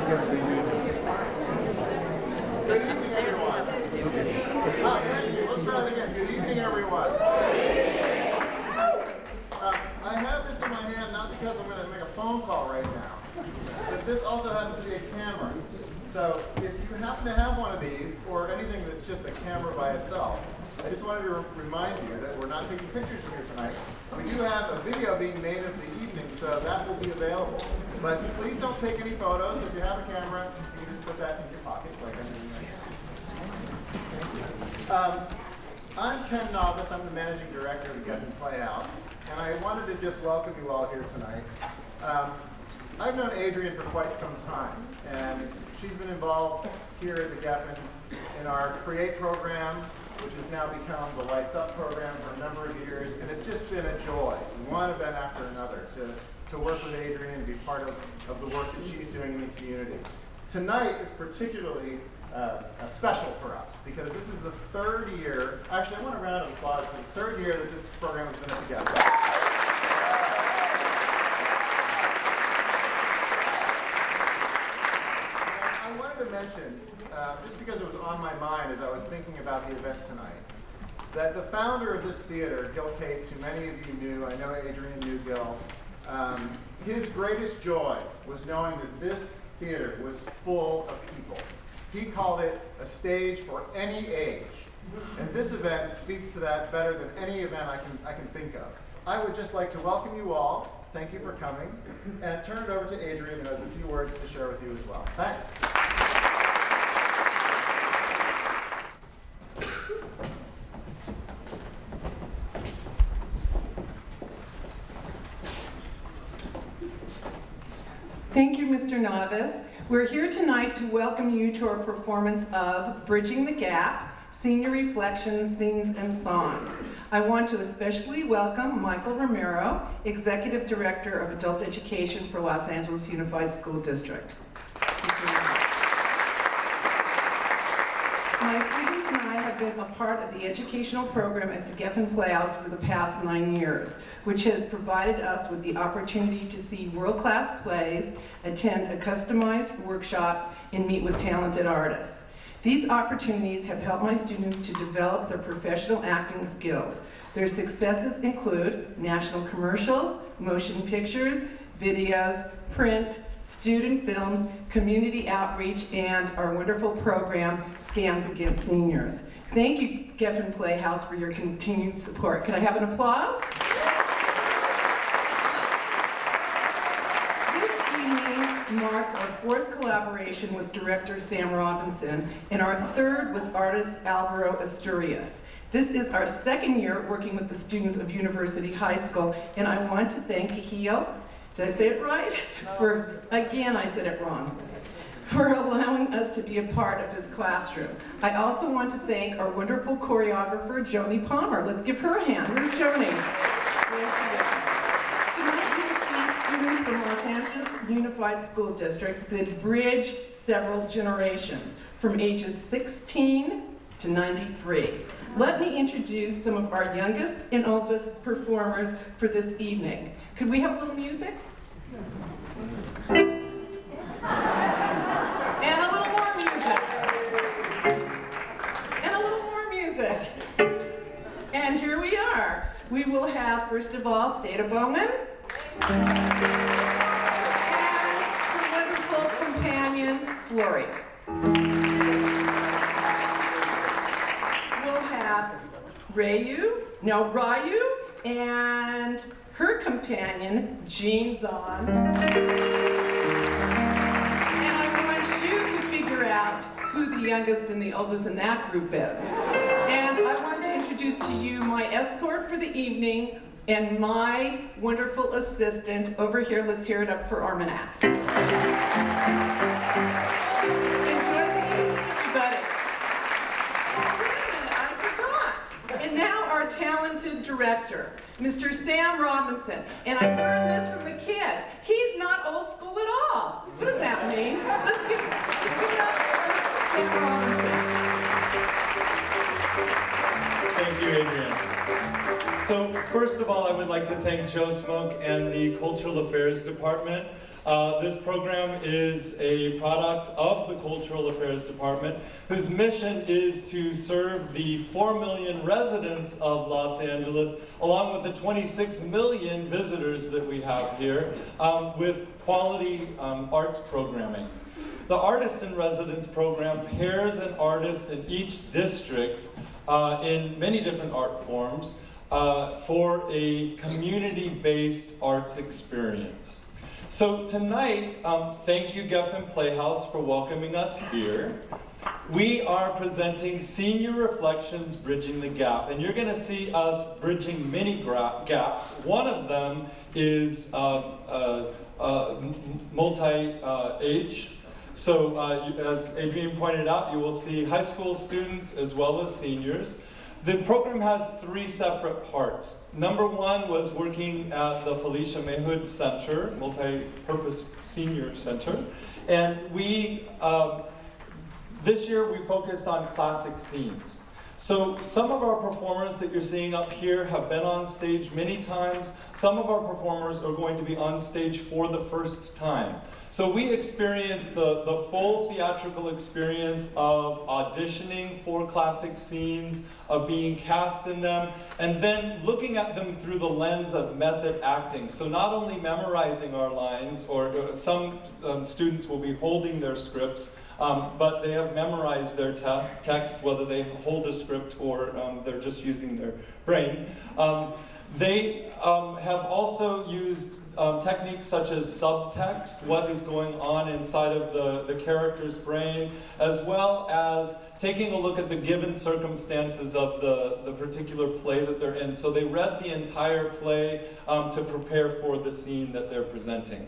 Good evening, everyone. Thank you. Let's try it again. Good evening, everyone. I have this in my hand not because I'm going to make a phone call right now, but this also happens to be a camera. So if you happen to have one of these, or anything that's just a camera by itself, I just wanted to remind you that we're not taking pictures from here tonight. We do have a video being made of the evening, so that will be available. But please don't take any photos. If you have a camera, you can just put that in your pockets like I'm doing right now. I'm Ken Novice. I'm the managing director of the Geffen Playhouse, and I wanted to just welcome you all here tonight. I've known Adrienne for quite some time, and she's been involved here at the Geffen in our Create program, which has now become the Lights Up program for a number of years, and it's just been a joy, one event after another, to work with Adrienne and be part of the work that she's doing in the community. Tonight is particularly special for us because this is the third year, actually I want a round of applause for the third year that this program has been at the Geffen. I wanted to mention, just because it was on my mind as I was thinking about the event tonight, that the founder of this theater, Gil Cates, who many of you knew, I know Adrienne knew Gil, his greatest joy was knowing that this theater was full of people. He called it a stage for any age. And this event speaks to that better than any event I can think of. I would just like to welcome you all. Thank you for coming. And turn it over to Adrienne, who has a few words to share with you as well. Thanks. Thank you, Mr. Novice. We're here tonight to welcome you to our performance of Bridging the Gap, Senior Reflections, Scenes and Songs. I want to especially welcome Michael Romero, Executive Director of Adult Education for Los Angeles Unified School District. My students and I have been a part of the educational program at the Geffen Playhouse for the past 9 years, which has provided us with the opportunity to see world-class plays, attend customized workshops, and meet with talented artists. These opportunities have helped my students to develop their professional acting skills. Their successes include national commercials, motion pictures, videos, print, student films, community outreach, and our wonderful program, Scams Against Seniors. Thank you, Geffen Playhouse, for your continued support. Can I have an applause? Marks our fourth collaboration with director Sam Robinson and our third with artist Alvaro Asturias. This is our second year working with the students of University High School, and I want to thank Kihio, did I say it right? Again, I said it wrong, for allowing us to be a part of his classroom. I also want to thank our wonderful choreographer, Joni Palmer. Let's give her a hand. Where's Joni? There she is. Tonight you will see students from Los Angeles Unified School District that bridge several generations from ages 16 to 93. Let me introduce some of our youngest and oldest performers for this evening. Could we have a little music? And a little more music. And a little more music. And here we are. We will have, first of all, Theda Bowman. Flory. We'll have Ryu, and her companion, Jean Zahn. And I want you to figure out who the youngest and the oldest in that group is. And I want to introduce to you my escort for the evening and my wonderful assistant over here. Let's hear it up for Armagnac. Talented director, Mr. Sam Robinson. And I learned this from the kids. He's not old school at all. What does that mean? Let's give it up for Sam Robinson. Thank you, Adrienne. So, first of all, I would like to thank Joe Smoke and the Cultural Affairs Department This program is a product of the Cultural Affairs Department, whose mission is to serve the 4 million residents of Los Angeles, along with the 26 million visitors that we have here, with quality arts programming. The Artist in Residence program pairs an artist in each district in many different art forms for a community-based arts experience. So tonight, thank you Geffen Playhouse for welcoming us here. We are presenting Senior Reflections Bridging the Gap, and you're going to see us bridging many gaps. One of them is multi-age. So as Adrienne pointed out, you will see high school students as well as seniors. The program has 3 separate parts. Number 1 was working at the Felicia Mayhood Center, Multi-Purpose Senior Center. And this year we focused on classic scenes. So some of our performers that you're seeing up here have been on stage many times. Some of our performers are going to be on stage for the first time. So we experienced the full theatrical experience of auditioning for classic scenes, of being cast in them, and then looking at them through the lens of method acting. So not only memorizing our lines, or some students will be holding their scripts, but they have memorized their text, whether they hold a script or they're just using their brain. They have also used techniques such as subtext, what is going on inside of the character's brain, as well as taking a look at the given circumstances of the particular play that they're in. So they read the entire play to prepare for the scene that they're presenting.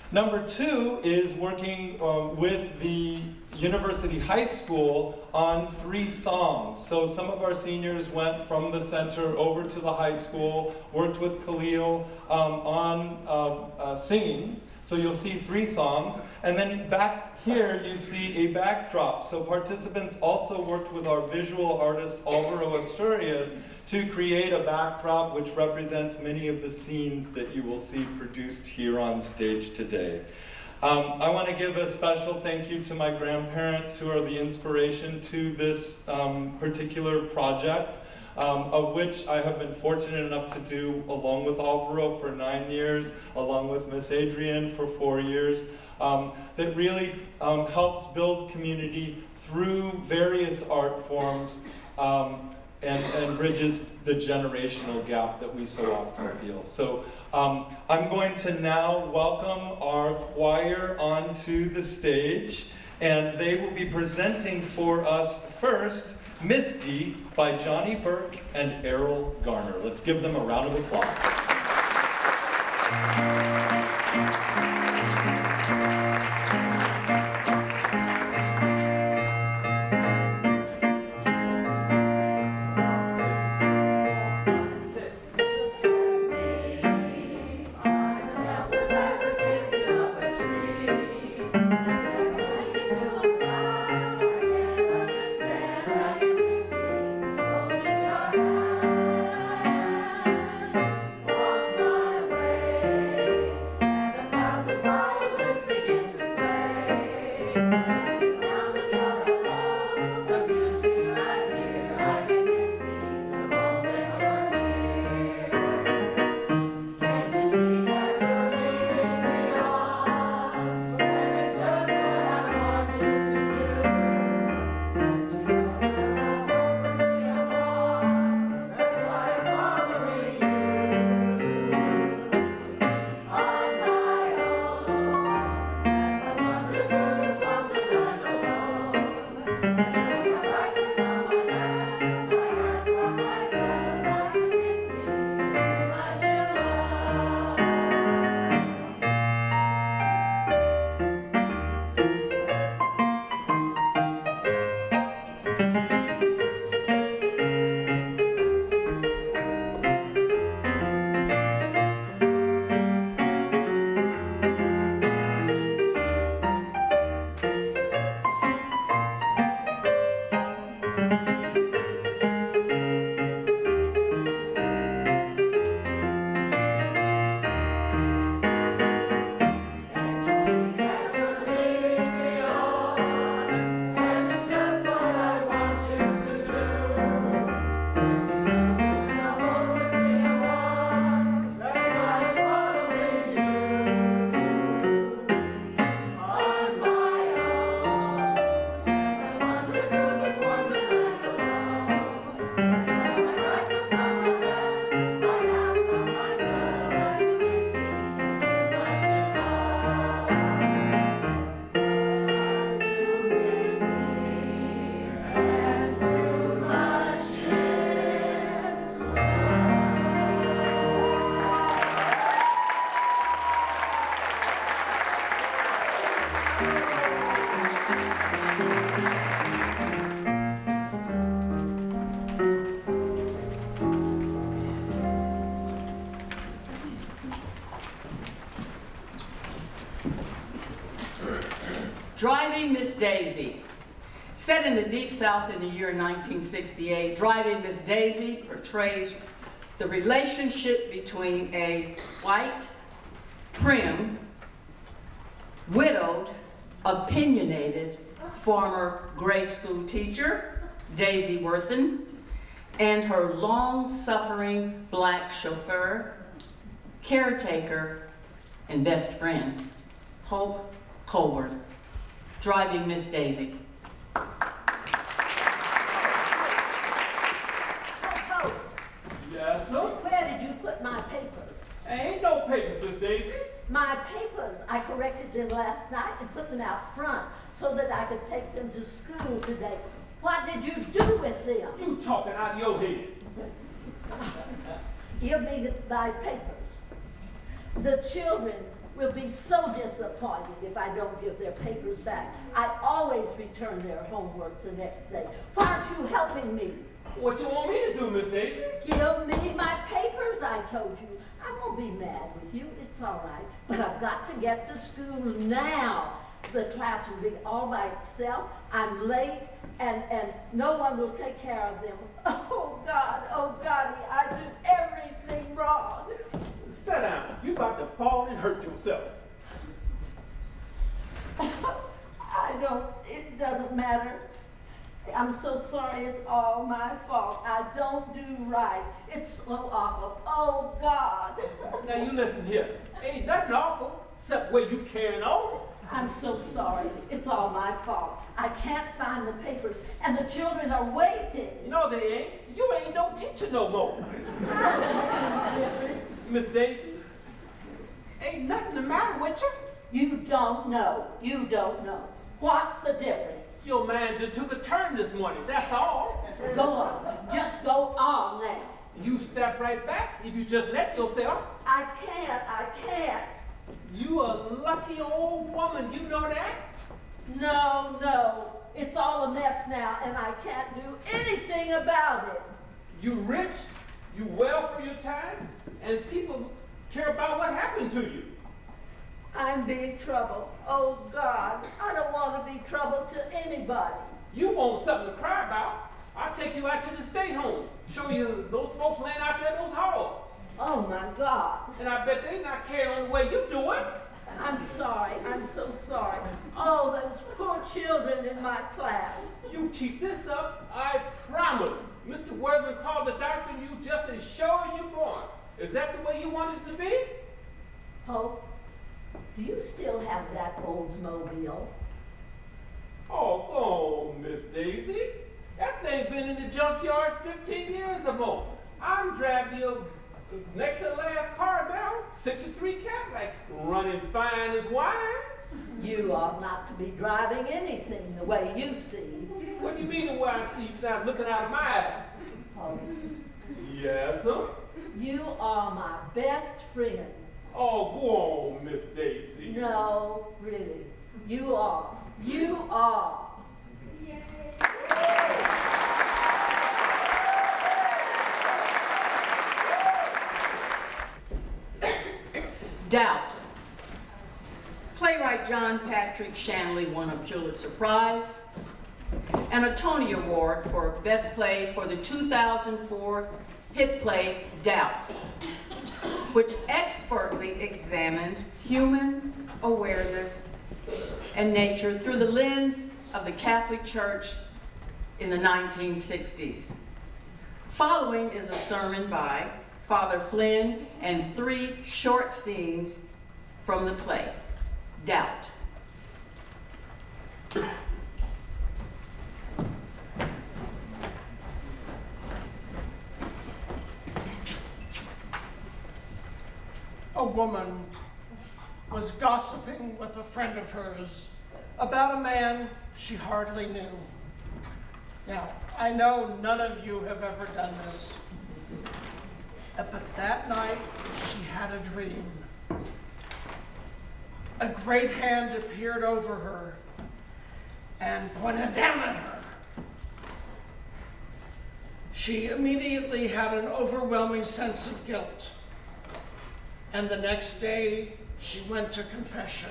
Number 2 is working with the University High School on 3 songs. So some of our seniors went from the center over to the high school, worked with Khalil on singing. So you'll see 3 songs. And then back here you see a backdrop. So participants also worked with our visual artist Alvaro Asturias to create a backdrop which represents many of the scenes that you will see produced here on stage today. I want to give a special thank you to my grandparents who are the inspiration to this particular project, of which I have been fortunate enough to do along with Alvaro for 9 years, along with Miss Adrienne for 4 years, that really helps build community through various art forms, and bridges the generational gap that we so often feel. So I'm going to now welcome our choir onto the stage, and they will be presenting for us first Misty by Johnny Burke and Errol Garner. Let's give them a round of applause. Walk my way. Driving Miss Daisy. Set in the Deep South in the year 1968, Driving Miss Daisy portrays the relationship between a white, prim, widowed, opinionated former grade school teacher, Daisy Worthen, and her long-suffering black chauffeur, caretaker, and best friend, Hope Colbert. Driving Miss Daisy. Hope, Yes, sir? where did you put my papers? Ain't no papers, Miss Daisy. My papers, I corrected them last night and put them out front so that I could take them to school today. What did you do with them? You talking out of your head. Give me my papers. The children will be so disappointed if I don't give their papers back. I always return their homework the next day. Why aren't you helping me? What you want me to do, Miss Daisy? Give me my papers, I told you. I won't be mad with you, it's all right. But I've got to get to school now. The class will be all by itself. I'm late, and no one will take care of them. Oh, God, I did everything wrong. Sit down. You about to fall and hurt yourself. It doesn't matter. I'm so sorry, it's all my fault. I don't do right. It's so awful. Oh, God. Now you listen here. Ain't nothing awful except where you carrying on. I'm so sorry. It's all my fault. I can't find the papers, and the children are waiting. No, they ain't. You ain't no teacher no more. Miss Daisy, ain't nothing the matter with you. You don't know. You don't know. What's the difference? Your man just took a turn this morning, that's all. Go on. Just go on now. You step right back if you just let yourself. I can't. You a lucky old woman, you know that? No. It's all a mess now, and I can't do anything about it. You rich, you well for your time, and people care about what happened to you. I'm big trouble. Oh, God. I don't want to be trouble to anybody. You want something to cry about? I'll take you out to the state home, show you those folks laying out there in those halls. Oh, my God. And I bet they not carrying on the way you do it. I'm sorry. I'm so sorry. Oh, those poor children in my class. You keep this up, I promise. Mr. Worthing called the doctor and you just as sure as you're born. Is that the way you want it to be? Hope, do you still have that Oldsmobile? Oh, go on, Miss Daisy. That thing been in the junkyard 15 years or more. I'm driving your next to the last car now, 63 Cadillac, running fine as wine. You ought not to be driving anything the way you see. What do you mean the way I see you not looking out of my eyes? Hope, Yes, sir. you are my best friend. Oh, go on, Miss Daisy. No, really. You are. You are. Doubt. Playwright John Patrick Shanley won a Pulitzer Prize and a Tony Award for Best Play for the 2004 hit play Doubt, which expertly examines human awareness and nature through the lens of the Catholic Church in the 1960s. Following is a sermon by Father Flynn and 3 short scenes from the play, Doubt. A woman was gossiping with a friend of hers about a man she hardly knew. Now, I know none of you have ever done this, but that night she had a dream. a great hand appeared over her and pointed down at her. She immediately had an overwhelming sense of guilt. And the next day, she went to confession.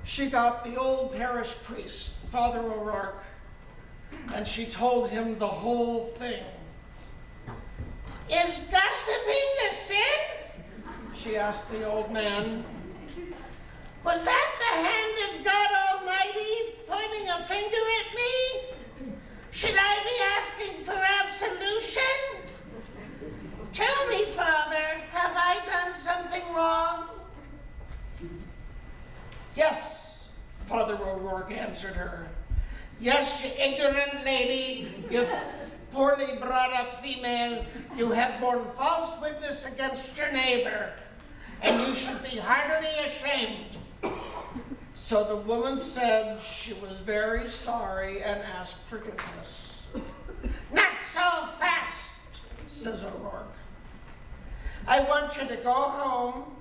She got the old parish priest, Father O'Rourke, and she told him the whole thing. "Is gossiping a sin?" she asked the old man. "Was that the hand of God Almighty pointing a finger at me? Should I be asking for absolution? Tell me, Father, have I done something wrong?" "Yes," Father O'Rourke answered her. "Yes, you ignorant lady, you poorly brought up female, you have borne false witness against your neighbor, and you should be heartily ashamed." So the woman said she was very sorry and asked forgiveness. "Not so fast," says O'Rourke. "I want you to go home,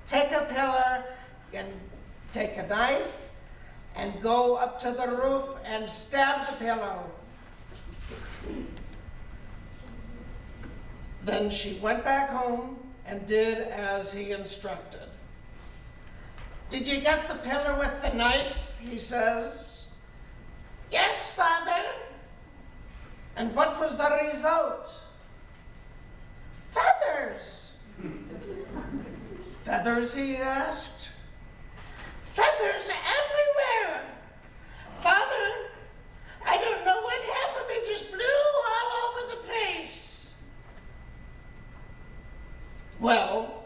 take a pillar, and take a knife, and go up to the roof and stab the pillow." Then she went back home and did as he instructed. "Did you get the pillar with the knife?" he says. "Yes, Father." "And what was the result?" "Feathers." "Feathers?" he asked. "Feathers everywhere. Father, I don't know what happened. They just blew all over the place." "Well,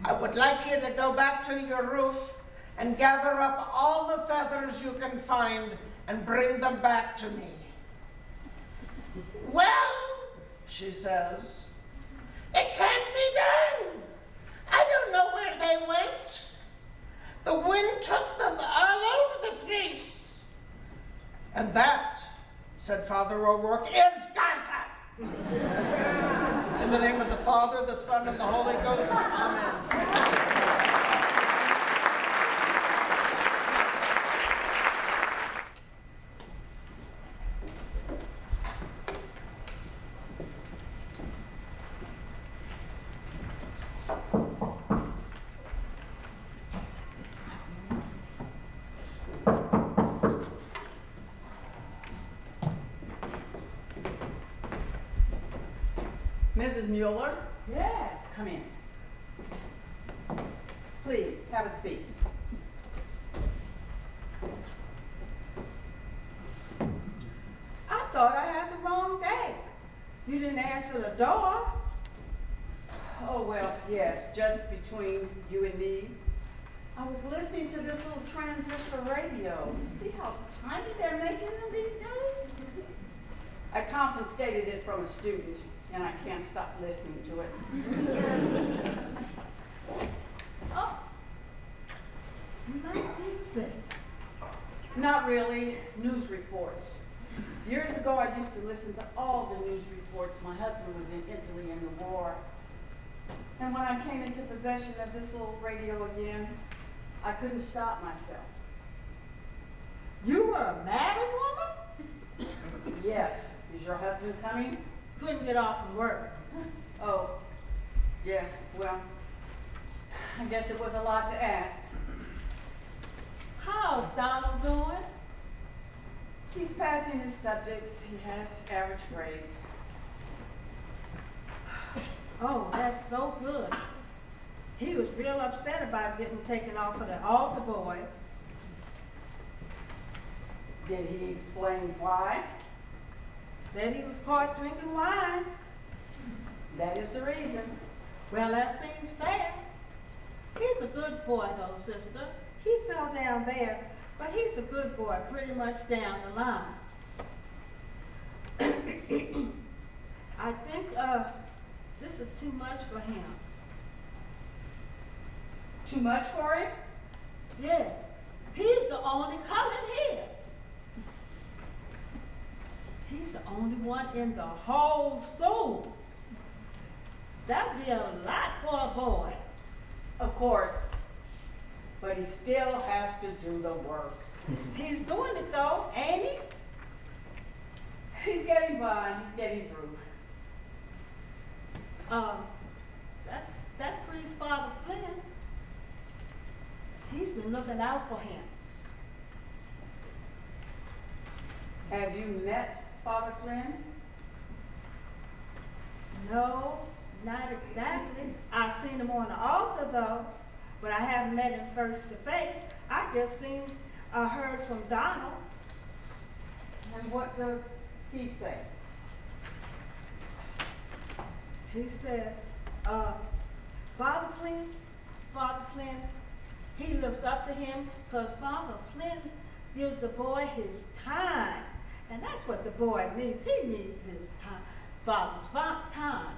I would like you to go back to your roof and gather up all the feathers you can find and bring them back to me." "Well," she says, "it can't be done. I don't know where they went. The wind took them all over the place." "And that," said Father O'Rourke, "is gossip." In the name of the Father, the Son, and the Holy Ghost, amen. Mrs. Mueller, Yes. come in. Please, have a seat. I thought I had the wrong day. You didn't answer the door. Oh, well, yes, just between you and me. I was listening to this little transistor radio. You see how tiny they're making them these days? I confiscated it from a student, and I can't stop listening to it. Oh, you like music? Not really. News reports. Years ago, I used to listen to all the news reports. My husband was in Italy in the war. And when I came into possession of this little radio again, I couldn't stop myself. You were a married woman? Yes. Is your husband coming? Couldn't get off from work. Oh, yes. Well, I guess it was a lot to ask. How's Donald doing? He's passing his subjects. He has average grades. Oh, that's so good. He was real upset about getting taken off of the altar boys. Did he explain why? Said he was caught drinking wine. That is the reason. Well, that seems fair. He's a good boy, though, sister. He fell down there, but he's a good boy pretty much down the line. I think this is too much for him. Too much for him? Yes, he's the only colored here. He's the only one in the whole school. That'd be a lot for a boy. Of course, but he still has to do the work. He's doing it though, ain't he? He's getting by, he's getting through. That priest, Father Flynn, he's been looking out for him. Have you met Father Flynn? No, not exactly. I've seen him on the altar though, but I haven't met him face to face. I just heard from Donald. And what does he say? He says, Father Flynn, he looks up to him because Father Flynn gives the boy his time. And that's what the boy needs. He needs his time, Father's time.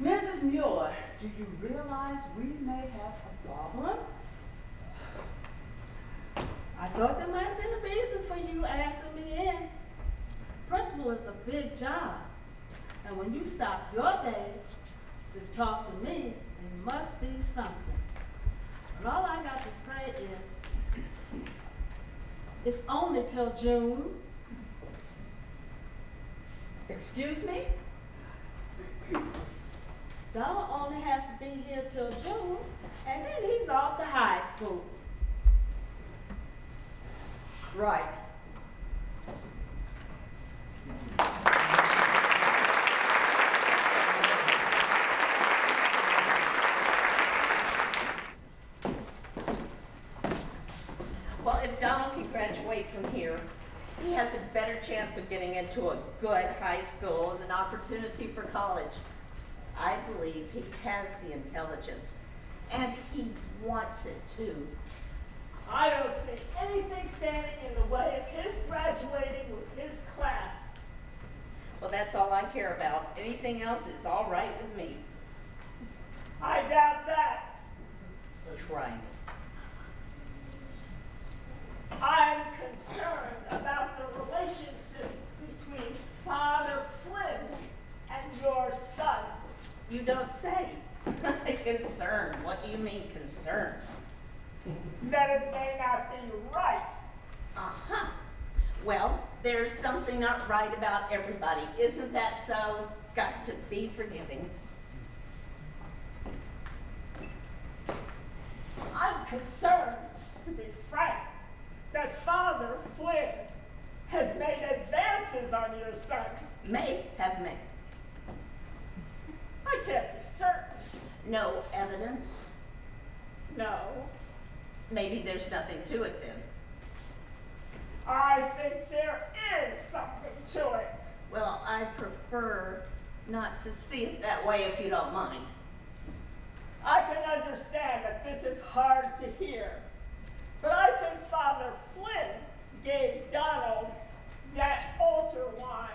Mrs. Mueller, do you realize we may have a problem? I thought there might have been a reason for you asking me in. Principal is a big job. And when you stop your day to talk to me, it must be something. But all I got to say is, it's only till June. Excuse me? Donald only has to be here till June, and then he's off to high school. Right. Well, if Donald can graduate from here, he has a better chance of getting into a good high school and an opportunity for college. I believe he has the intelligence, and he wants it too. I don't see anything standing in the way of his graduating with his class. Well, that's all I care about. Anything else is all right with me. I doubt that. Trying it. I'm concerned about the relationship between Father Flynn and your son. You don't say. Concern. What do you mean concern? That it may not be right. Uh-huh. Well, there's something not right about everybody. Isn't that so? Got to be forgiving. I'm concerned, to be frank, that Father Flynn has made advances on your son. May have made. I can't be certain. No evidence. No. Maybe there's nothing to it then. I think there is something to it. Well, I prefer not to see it that way if you don't mind. I can understand that this is hard to hear, but I think Father Flynn gave Donald that altar wine.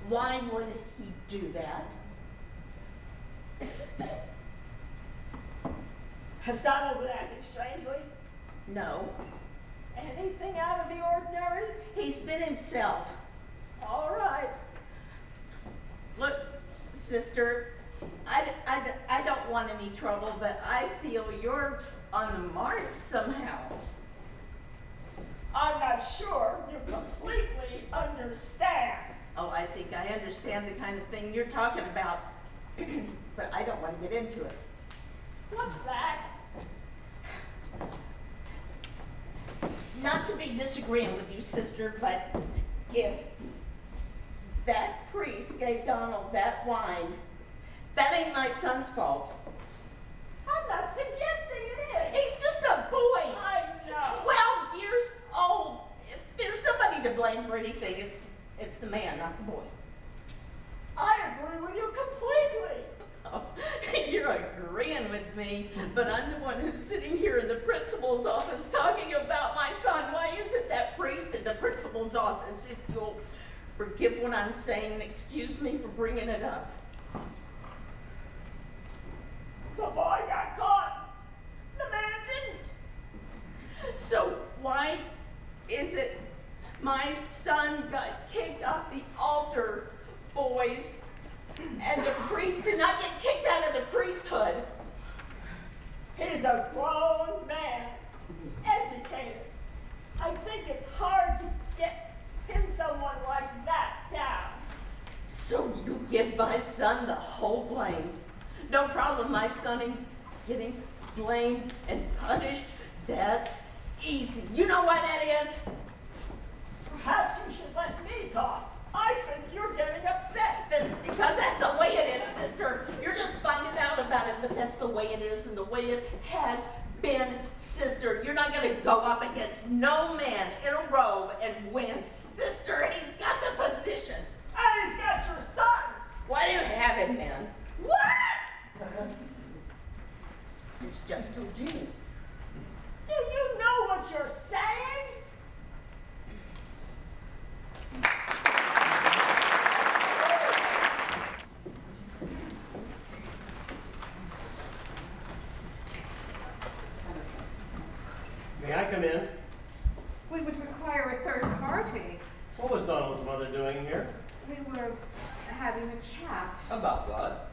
Why would he do that? Has Donald been acting strangely? No. Anything out of the ordinary? He's been himself. All right. Look, sister, I don't want any trouble, but I feel you're on the mark somehow. I'm not sure you completely understand. Oh, I think I understand the kind of thing you're talking about, but I don't want to get into it. What's that? Not to be disagreeing with you, sister, but if that priest gave Donald that wine, that ain't my son's fault. I'm not suggesting it is. He's just a boy. I know. 12 years old. If there's somebody to blame for anything, it's the man, not the boy. I agree with you completely. Oh, you're agreeing with me, but I'm the one who's sitting here in the principal's office talking about my son. Why isn't that priest in the principal's office? If you'll forgive what I'm saying and excuse me for bringing it up. The boy got caught. The man didn't. So why is it my son got kicked off the altar, boys, and the priest did not get kicked out of the priesthood? He's a grown man, educated. I think it's hard to pin someone like that down. So you give my son the whole blame. No problem, my son getting blamed and punished. That's easy. You know why that is? Perhaps you should let me talk. I think you're getting upset. Because that's the way it is, sister. You're just finding out about it, but that's the way it is and the way it has been, sister. You're not going to go up against no man in a robe and win, sister. He's got the position. And he's got your son. Let him have it, man. What? It's just till June. Do you know what you're saying? May I come in? We would require a third party. What was Donald's mother doing here? We were having a chat. About what?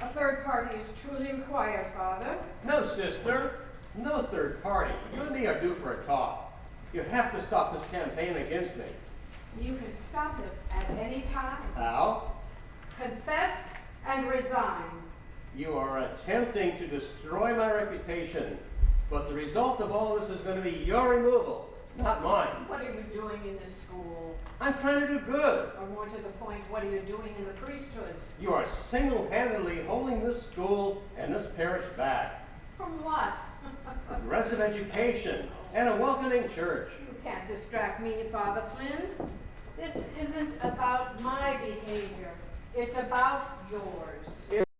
A third party is truly required, Father. No, sister. No third party. You and me are due for a talk. You have to stop this campaign against me. You can stop it at any time. How? Confess and resign. You are attempting to destroy my reputation, but the result of all this is going to be your removal, not mine. What are you doing in this school? I'm trying to do good. Or more to the point, what are you doing in the priesthood? You are single-handedly holding this school and this parish back. From what? Progressive education and a welcoming church. You can't distract me, Father Flynn. This isn't about my behavior. It's about yours.